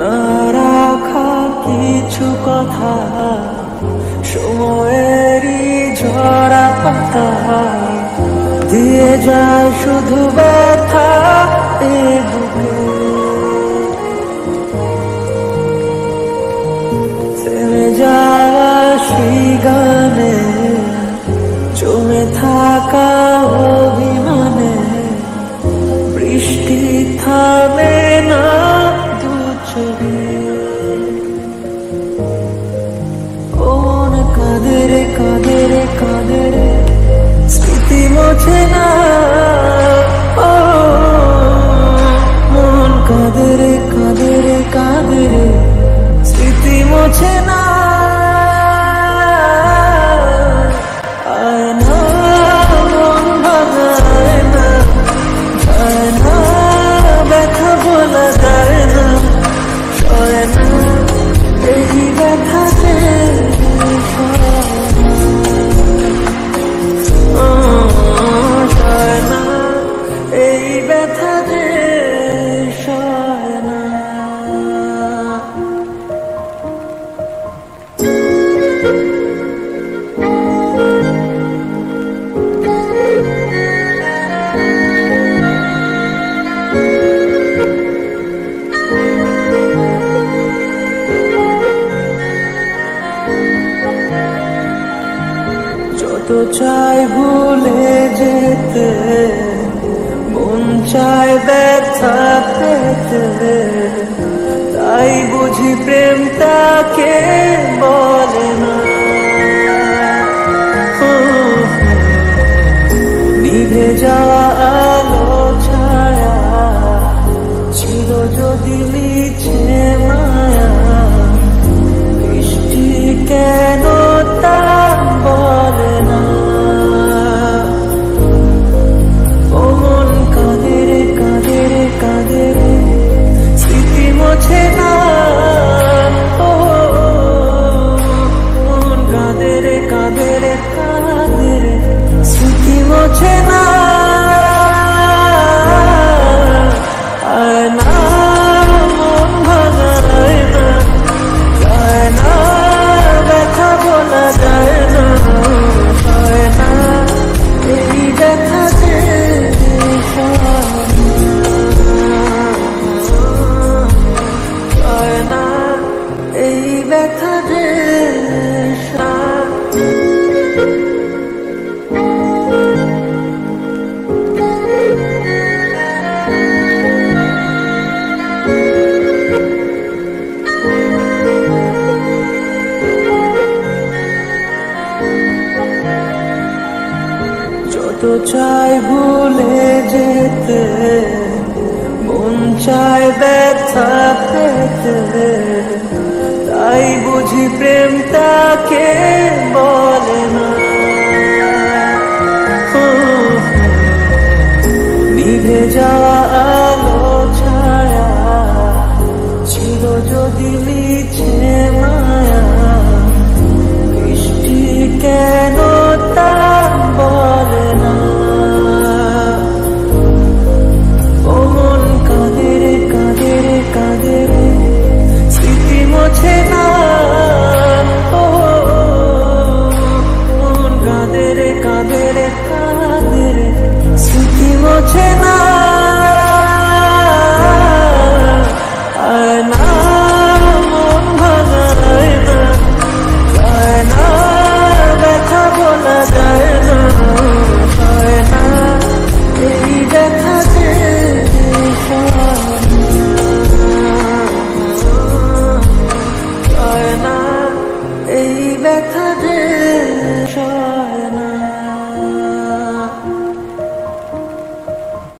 না রাখা কিছু কথা সময়েরই ঝরা পাতা দিয়ে যায় শুধু ব্যথা এ বুকে। থেমে যাওয়া সেই গানে জমে থাকা অভিমানে বৃষ্টি থামে না দু চোখে। ও মন কাঁদে রে কাঁদে রে কাঁদে রে স্মৃতি মোছে না। ও মন কাঁদে রে কাঁদে রে কাঁদে রে স্মৃতি মোছে না। আয় না মন ভাঙায় না, যায় না ব্যথা বলা যায় না, সয় না এই ব্যথাতে সয় না এই ব্যথাতে সয় না। যত চাই ভুলে যেতে মন চায় ব্যথা পেতে, তাই বুঝি প্রেম তাকে বলে না। নিভে যাওয়া আলো ছায়া ছিল যদি মিছে মায়া, বৃষ্টি কেন তা বলে না। ও মন কাঁদে রে কাঁদে রে কাঁদে রে স্মৃতি মোছে না। ও মন কাঁদে রে কাঁদে রে কাঁদে রে স্মৃতি মোছে না। আয় না মন ভাঙায় না, যায় না ব্যথা বলা যায় না, সয় না এই ব্যথাতে সয় না এই ব্যথাতে যত চাই ভুলে যেতে মন চায় ব্যথা পেতে, তাই বুঝি প্রেম তাকে বলে না। নিভে যাওয়া আলো ছায়া ছিল যদি মিছে মায়া, বৃষ্টি কেন তা বলে না। ও মন কাঁদে রে কাঁদে রে কাঁদে রে স্মৃতি মোছে না। ও মন কাঁদে রে কাঁদে রে কাঁদে রে স্মৃতি মোছে না। আয় না মন ভাঙায় না, যায় না ব্যথা বলা যায় না, সয় না এই ব্যথাতে সয় না এই ব্যথাতে।